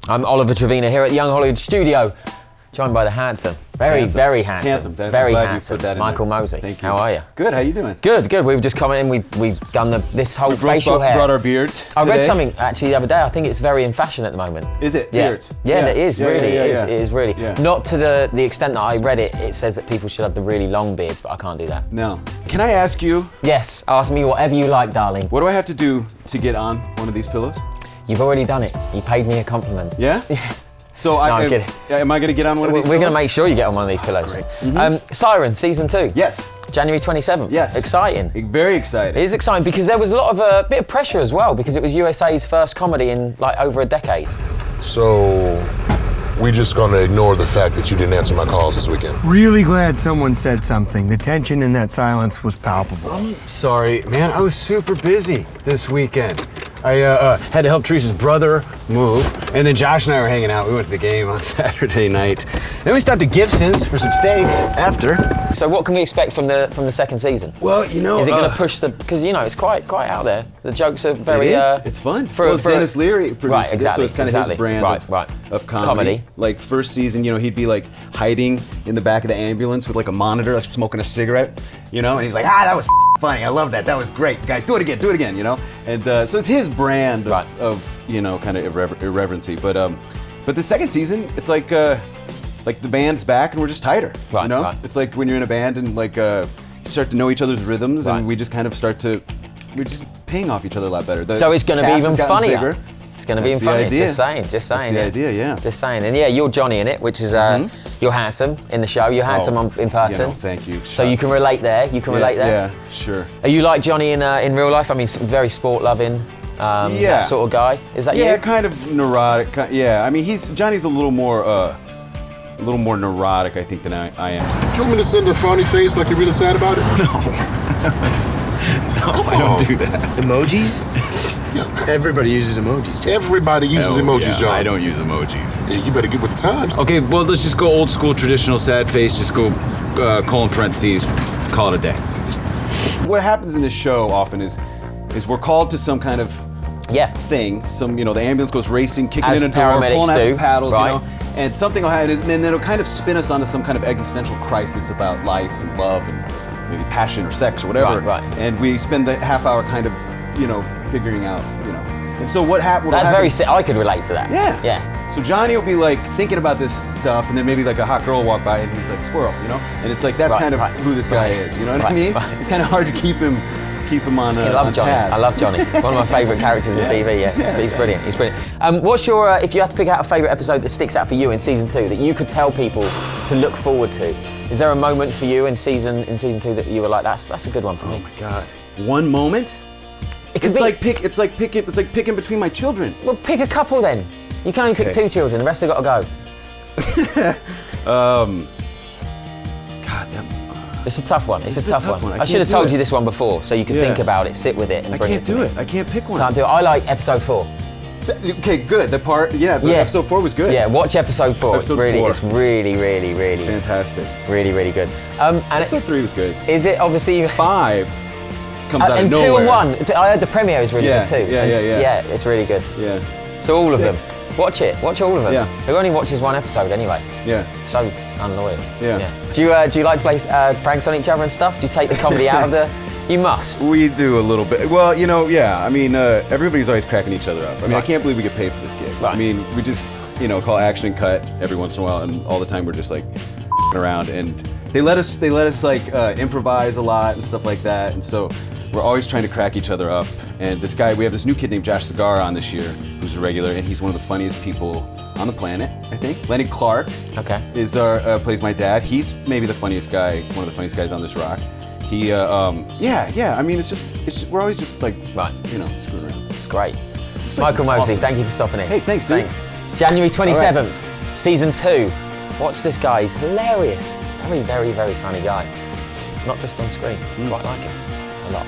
I'm Oliver Trevina here at the Young Hollywood Studio, joined by the handsome, very handsome, very handsome Michael Mosley. Thank you. How are you? Good. How you doing? Good. We've just come in. We've done this whole facial hair. Brought our beards. I read today. something actually the other day. I think it's very in fashion at the moment. Is it? Yeah. Beards? Yeah, it is. Really, yeah. it is really. Yeah. Not to the extent that I read it. It says that people should have the really long beards, but I can't do that. No. Can I ask you? Yes. Ask me whatever you like, darling. What do I have to do to get on one of these pillows? You've already done it. You paid me a compliment. Yeah? Yeah. So I'm kidding. Am I going to get on one of these We're pillows? going to make sure you get on one of these pillows. Sirens, season 2. Yes. January 27th. Yes. Exciting. Very excited. It is exciting because there was a lot of bit of pressure as well because it was USA's first comedy in like over a decade. So, we just gonna ignore the fact that you didn't answer my calls this weekend? Really glad someone said something. The tension in that silence was palpable. I'm sorry, man. I was super busy this weekend. I had to help Teresa's brother move, and then Josh and I were hanging out. We went to the game on Saturday night. Then we stopped at Gibson's for some steaks after. So what can we expect from the second season? Well, you know, is it going to push because it's quite out there. The jokes are very. It is. It's fun. It's Dennis Leary produces right, exactly, it, so it's kind of his brand of comedy. Like first season, he'd be like hiding in the back of the ambulance with like a monitor, like smoking a cigarette, and he's like, that was funny. I love that. That was great, guys. Do it again, And so it's his brand of kind of irreverency. But the second season, it's like the band's back and we're just tighter. Right. It's like when you're in a band and you start to know each other's rhythms and we just kind of we're just paying off each other a lot better. So it's going to be even funnier. Bigger. It's going to be even funnier. Just saying. That's the idea, yeah. Just saying. And yeah, you're Johnny in it, which is you're handsome in the show. You're handsome in person. Thank you. So you can relate there. Yeah, sure. Are you like Johnny in real life? I mean, very sport loving. That sort of guy. Is that you? Yeah, kind of neurotic. Yeah, I mean, Johnny's a little more neurotic, I think, than I am. Do you want me to send a frowny face like you're really sad about it? No, I don't do that. Emojis? Yeah. Everybody uses emojis, John. Everybody uses emojis, John. I don't use emojis. Yeah, you better get with the times. Okay, well, let's just go old school, traditional sad face. Just go colon parentheses, call it a day. What happens in this show often is we're called to some kind of thing. The ambulance goes racing, kicking in a door, pulling out the paddles, and something will happen, and then it'll kind of spin us onto some kind of existential crisis about life and love and maybe passion or sex or whatever. Right. And we spend the half hour kind of, figuring out, And so what happened? That's very. I could relate to that. Yeah. So Johnny will be like thinking about this stuff, and then maybe like a hot girl will walk by, and he's like squirrel, And it's like that's kind of who this guy is. You know what I mean? Right. It's kind of hard to keep him on Johnny. task. I love Johnny. One of my favourite characters in TV. Yeah. He's brilliant. What's your? If you had to pick out a favourite episode that sticks out for you in season 2 that you could tell people to look forward to? Is there a moment for you in season 2 that you were like, that's a good one for me? Oh my God! One moment? It's like picking between my children. Well, pick a couple then. You can only pick 2 children. The rest have got to go. It's a tough one. It's a tough one. I should have told you this one before, so you could think about it, sit with it, and bring it to me. I can't pick one. Can't do it. I like episode 4. Okay, good. Episode 4 was good. Yeah, watch episode 4. Episode it's really It's fantastic. really good. And episode 3 was good. Is it obviously 5 comes out of and nowhere. 2 and 1. I heard the premiere is really good too. Yeah, it's really good. Yeah. So all of 6. them. Watch it. Watch all of them. Yeah. Who only watches 1 episode anyway? Yeah. So unloyal. Yeah. Do you like to play pranks on each other and stuff? Do you take the comedy out of the? You must. We do a little bit. Well, I mean, everybody's always cracking each other up. I mean, I can't believe we get paid for this gig. Right. I mean, we just, call action and cut every once in a while, and all the time we're just like around, and they let us like improvise a lot and stuff like that, and so we're always trying to crack each other up. And we have this new kid named Josh Segar on this year, who's a regular, and he's one of the funniest people on the planet, I think. Lenny Clark is plays my dad. He's maybe the funniest guy, one of the funniest guys on this rock. He, I mean, it's just we're always just like, screwing around. It's great. Michael Mosley, thank you for stopping in. Hey, thanks, dude. January 27th, season 2. Watch this guy. He's hilarious. Very funny guy. Not just on screen. Quite like him a lot.